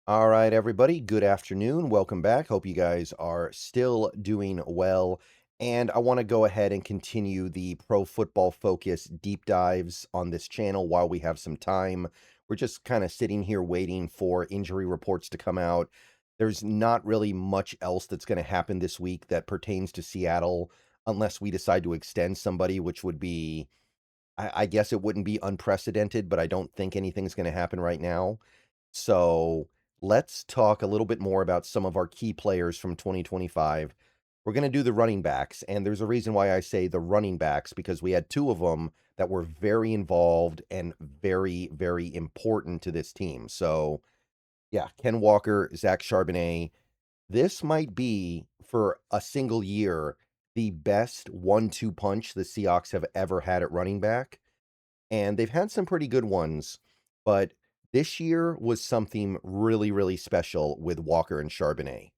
All right, everybody. Good afternoon. Welcome back. Hope you guys are still doing well. And I want to go ahead and continue the pro football focus deep dives on this channel while we have some time. We're just kind of sitting here waiting for injury reports to come out. There's not really much else that's going to happen this week that pertains to Seattle unless we decide to extend somebody, which would be, I guess it wouldn't be unprecedented, but I don't think anything's going to happen right now. So let's talk a little bit more about some of our key players from 2025. We're going to do the running backs, and there's a reason why I say the running backs because we had two of them that were very involved and very, very important to this team. So, yeah, Ken Walker, Zach Charbonnet. This might be, for a single year, the best 1-2 punch the Seahawks have ever had at running back, and they've had some pretty good ones, but this year was something really, really special with Walker and Charbonnet.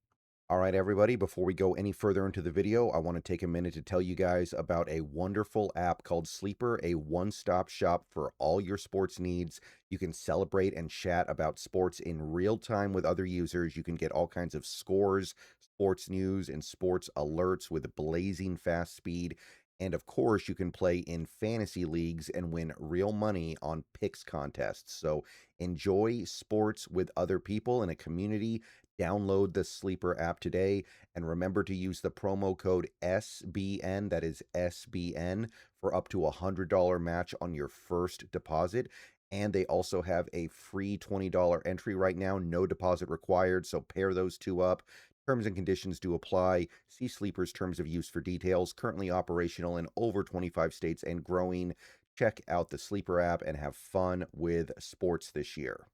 All right, everybody, before we go any further into the video, I want to take a minute to tell you guys about a wonderful app called Sleeper, a one-stop shop for all your sports needs. You can celebrate and chat about sports in real time with other users. You can get all kinds of scores, sports news, and sports alerts with blazing fast speed. And of course, you can play in fantasy leagues and win real money on picks contests. So enjoy sports with other people in a community. Download the Sleeper app today and remember to use the promo code SBN, that is SBN, for up to $100 match on your first deposit. And they also have a free $20 entry right now, no deposit required. So pair those two up. Terms and conditions do apply. See Sleeper's terms of use for details. Currently operational in over 25 states and growing. Check out the Sleeper app and have fun with sports this year.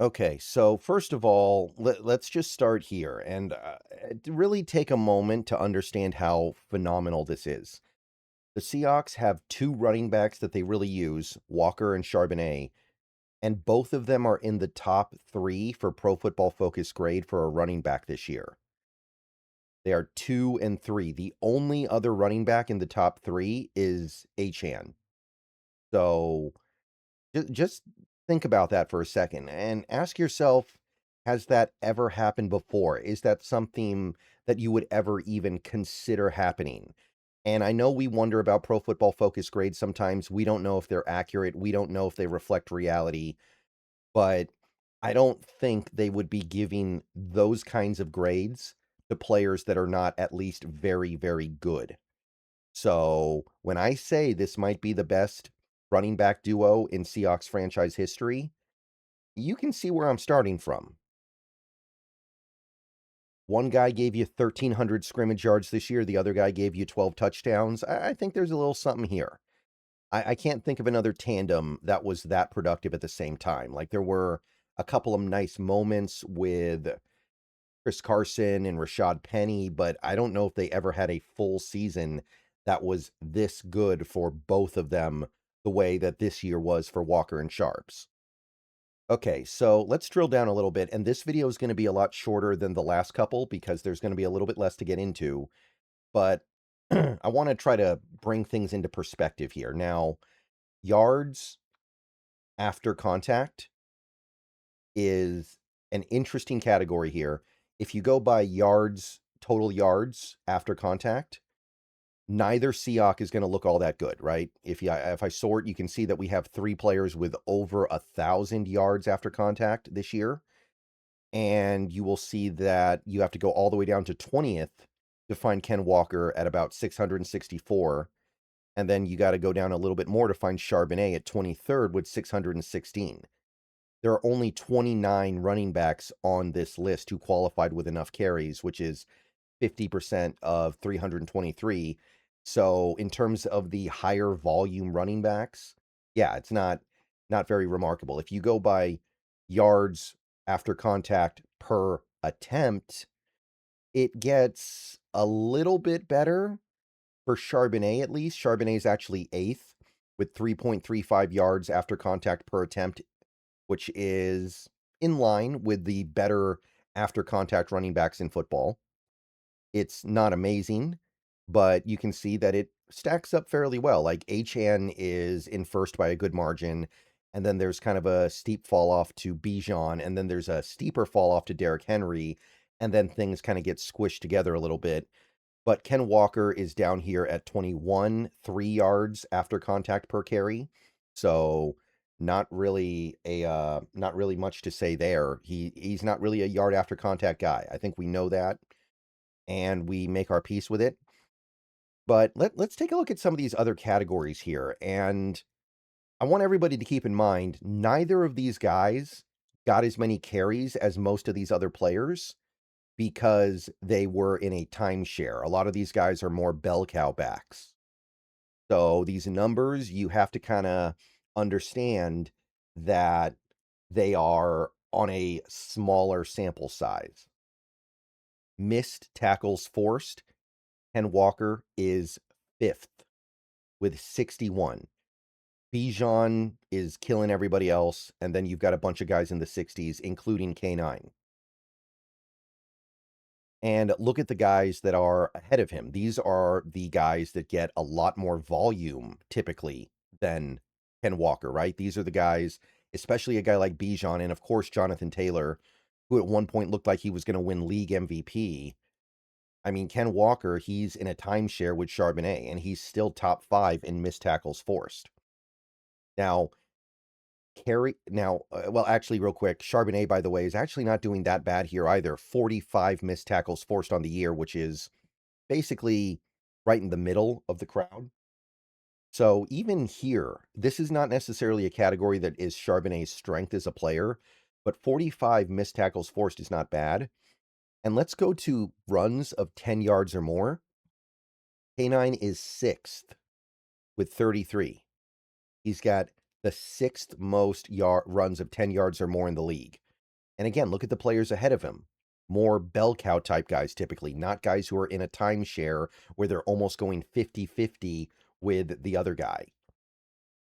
Okay, so first of all, let's just start here and to really take a moment to understand how phenomenal this is. The Seahawks have two running backs that they really use, Walker and Charbonnet, and both of them are in the top three for Pro Football Focus grade for a running back this year. They are 2 and 3. The only other running back in the top three is Achan. So just think about that for a second and ask yourself, has that ever happened before? Is that something that you would ever even consider happening? And I know we wonder about Pro Football Focus grades sometimes. We don't know if they're accurate. We don't know if they reflect reality, but I don't think they would be giving those kinds of grades to players that are not at least very, very good. So when I say this might be the best running back duo in Seahawks franchise history, you can see where I'm starting from. One guy gave you 1,300 scrimmage yards this year. The other guy gave you 12 touchdowns. I think there's a little something here. I can't think of another tandem that was that productive at the same time. Like there were a couple of nice moments with Chris Carson and Rashad Penny, but I don't know if they ever had a full season that was this good for both of them the way that this year was for Walker and Sharps. Okay, so let's drill down a little bit, and this video is going to be a lot shorter than the last couple because there's going to be a little bit less to get into, but I want to try to bring things into perspective here. Now, yards after contact is an interesting category here. If you go by yards, total yards after contact, neither Seahawk is going to look all that good, right? If I sort, you can see that we have three players with over 1,000 yards after contact this year, and you will see that you have to go all the way down to 20th to find Ken Walker at about 664, and then you got to go down a little bit more to find Charbonnet at 23rd with 616. There are only 29 running backs on this list who qualified with enough carries, which is 50% of 323. So in terms of the higher volume running backs, yeah, it's not very remarkable. If you go by yards after contact per attempt, it gets a little bit better for Charbonnet at least. Charbonnet is actually 8th with 3.35 yards after contact per attempt, which is in line with the better after contact running backs in football. It's not amazing, but you can see that it stacks up fairly well. Like Achan is in first by a good margin, and then there's kind of a steep fall off to Bijan, and then there's a steeper fall off to Derrick Henry, and then things kind of get squished together a little bit. But Ken Walker is down here at 21, 3 yards after contact per carry. So not really much to say there. He's not really a yard after contact guy. I think we know that, and we make our peace with it. But let's take a look at some of these other categories here. And I want everybody to keep in mind, neither of these guys got as many carries as most of these other players because they were in a timeshare. A lot of these guys are more bell cow backs. So these numbers, you have to kind of understand that they are on a smaller sample size. Missed tackles forced, Ken Walker is 5th with 61. Bijan is killing everybody else, and then you've got a bunch of guys in the 60s, including K9. And look at the guys that are ahead of him. These are the guys that get a lot more volume, typically, than Ken Walker, right? These are the guys, especially a guy like Bijan, and of course Jonathan Taylor, who at one point looked like he was going to win league MVP. I mean, Ken Walker, he's in a timeshare with Charbonnet, and he's still top 5 in missed tackles forced. Now, well, actually, real quick, Charbonnet, by the way, is actually not doing that bad here either. 45 missed tackles forced on the year, which is basically right in the middle of the crowd. So even here, this is not necessarily a category that is Charbonnet's strength as a player, but 45 missed tackles forced is not bad. And let's go to runs of 10 yards or more. K9 is 6th with 33. He's got the 6th most runs of 10 yards or more in the league. And again, look at the players ahead of him. More bell cow type guys, typically, not guys who are in a timeshare where they're almost going 50-50 with the other guy.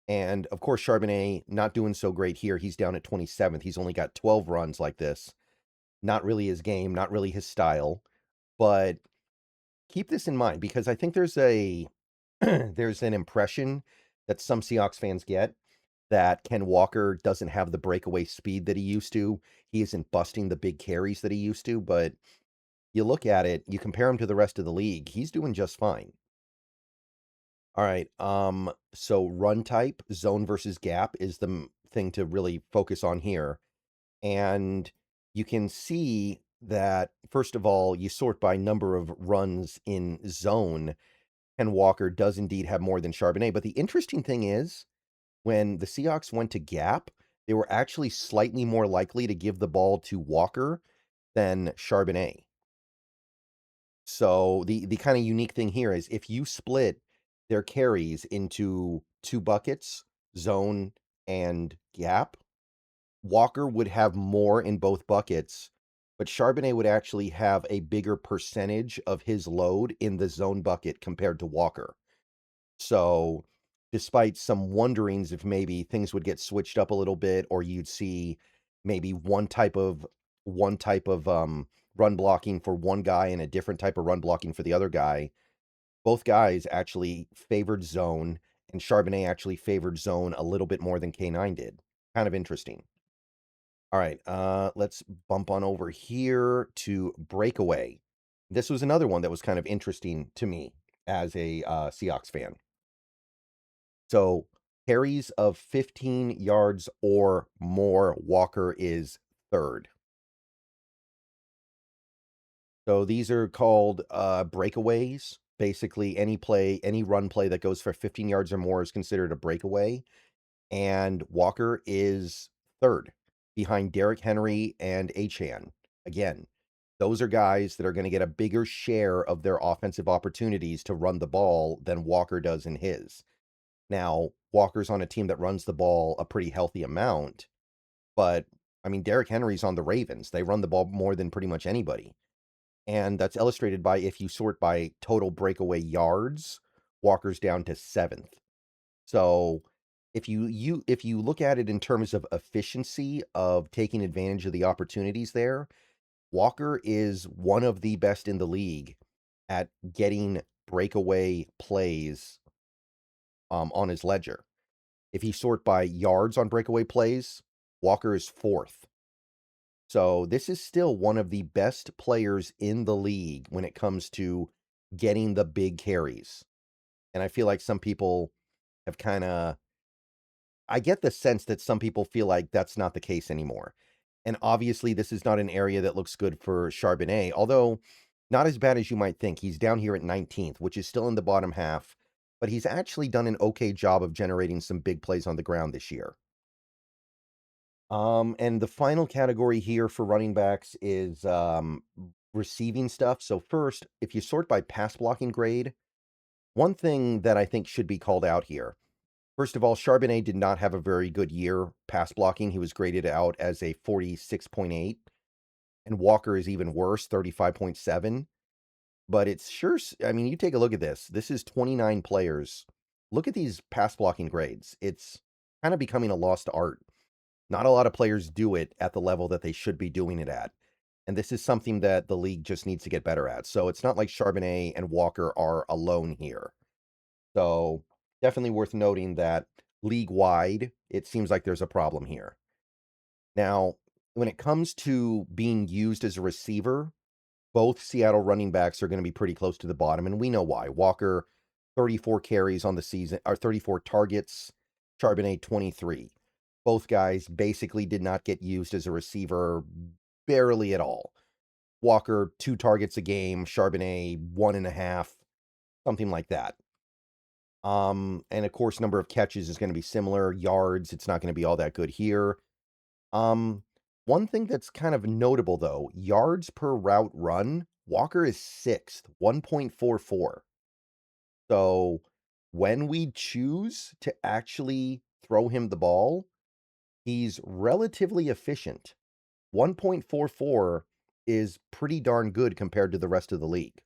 And of course, Charbonnet not doing so great here. He's down at 27th. He's only got 12 runs like this. Not really his game, not really his style. But keep this in mind, because I think there's there's an impression that some Seahawks fans get that Ken Walker doesn't have the breakaway speed that he used to. He isn't busting the big carries that he used to, but you look at it, you compare him to the rest of the league, he's doing just fine. All right, so run type, zone versus gap is the thing to really focus on here. And you can see that, first of all, you sort by number of runs in zone. Ken Walker does indeed have more than Charbonnet. But the interesting thing is, when the Seahawks went to gap, they were actually slightly more likely to give the ball to Walker than Charbonnet. So the kind of unique thing here is if you split their carries into 2 buckets, zone and gap, Walker would have more in both buckets, but Charbonnet would actually have a bigger percentage of his load in the zone bucket compared to Walker. So, despite some wonderings if maybe things would get switched up a little bit, or you'd see maybe one type of run blocking for one guy and a different type of run blocking for the other guy, both guys actually favored zone, and Charbonnet actually favored zone a little bit more than K9 did. Kind of interesting. All right, let's bump on over here to breakaway. This was another one that was kind of interesting to me as a Seahawks fan. So carries of 15 yards or more, Walker is 3rd. So these are called breakaways. Basically, any run play that goes for 15 yards or more is considered a breakaway. And Walker is 3rd behind Derrick Henry and Achane. Again, those are guys that are going to get a bigger share of their offensive opportunities to run the ball than Walker does in his. Now, Walker's on a team that runs the ball a pretty healthy amount, but I mean, Derrick Henry's on the Ravens. They run the ball more than pretty much anybody. And that's illustrated by if you sort by total breakaway yards, Walker's down to 7th. So if you look at it in terms of efficiency of taking advantage of the opportunities there, Walker is one of the best in the league at getting breakaway plays on his ledger. If you sort by yards on breakaway plays, Walker is 4th. So this is still one of the best players in the league when it comes to getting the big carries. And I feel like some people have kinda I get the sense that some people feel like that's not the case anymore. And obviously, this is not an area that looks good for Charbonnet, although not as bad as you might think. He's down here at 19th, which is still in the bottom half, but he's actually done an okay job of generating some big plays on the ground this year. And the final category here for running backs is receiving stuff. So first, if you sort by pass blocking grade, one thing that I think should be called out here. First of all, Charbonnet did not have a very good year pass blocking. He was graded out as a 46.8, and Walker is even worse, 35.7. But it's sure, I mean, you take a look at this. This is 29 players. Look at these pass blocking grades. It's kind of becoming a lost art. Not a lot of players do it at the level that they should be doing it at. And this is something that the league just needs to get better at. So it's not like Charbonnet and Walker are alone here. So definitely worth noting that league-wide, it seems like there's a problem here. Now, when it comes to being used as a receiver, both Seattle running backs are going to be pretty close to the bottom, and we know why. Walker, 34 carries on the season, or 34 targets, Charbonnet, 23. Both guys basically did not get used as a receiver barely at all. Walker, 2 targets a game, Charbonnet, 1.5, something like that. And of course, number of catches is going to be similar. Yards, it's not going to be all that good here. One thing that's kind of notable though, yards per route run, Walker is 6th, 1.44. So when we choose to actually throw him the ball, he's relatively efficient. 1.44 is pretty darn good compared to the rest of the league.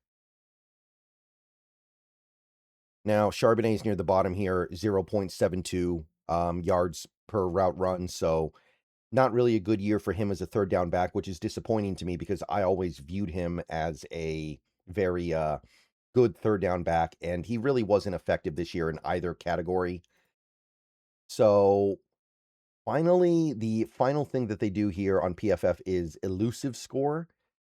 Now, Charbonnet's near the bottom here, 0.72 yards per route run. So not really a good year for him as a third down back, which is disappointing to me because I always viewed him as a very good third down back, and he really wasn't effective this year in either category. So finally, the final thing that they do here on PFF is elusive score.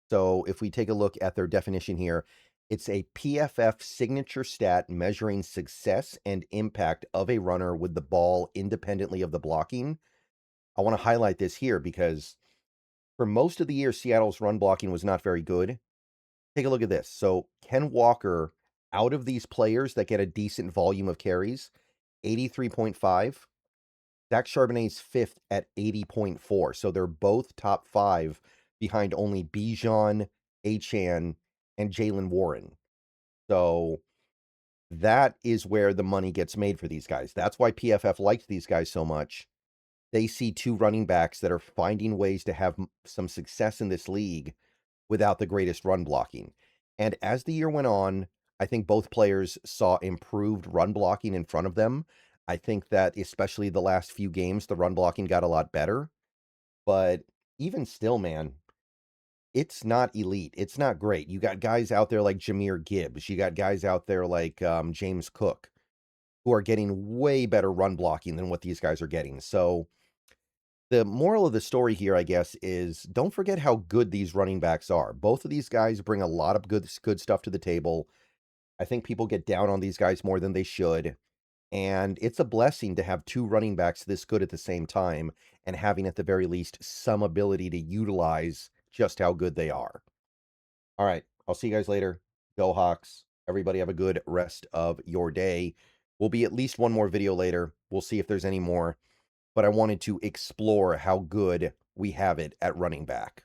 So if we take a look at their definition here, it's a PFF signature stat measuring success and impact of a runner with the ball independently of the blocking. I want to highlight this here because for most of the year, Seattle's run blocking was not very good. Take a look at this. So Ken Walker, out of these players that get a decent volume of carries, 83.5. Zach Charbonnet's 5th at 80.4. So they're both top 5 behind only Bijan, Achane, and Jalen Warren. So that is where the money gets made for these guys. That's why PFF likes these guys so much. They see 2 running backs that are finding ways to have some success in this league without the greatest run blocking. And as the year went on, I think both players saw improved run blocking in front of them. I think that especially the last few games, the run blocking got a lot better. But even still, man, it's not elite. It's not great. You got guys out there like Jahmyr Gibbs. You got guys out there like James Cook who are getting way better run blocking than what these guys are getting. So the moral of the story here, I guess, is don't forget how good these running backs are. Both of these guys bring a lot of good stuff to the table. I think people get down on these guys more than they should. And it's a blessing to have 2 running backs this good at the same time and having, at the very least, some ability to utilize just how good they are. All right. I'll see you guys later. Go Hawks. Everybody have a good rest of your day. Will be at least one more video later. We'll see if there's any more. But I wanted to explore how good we have it at running back.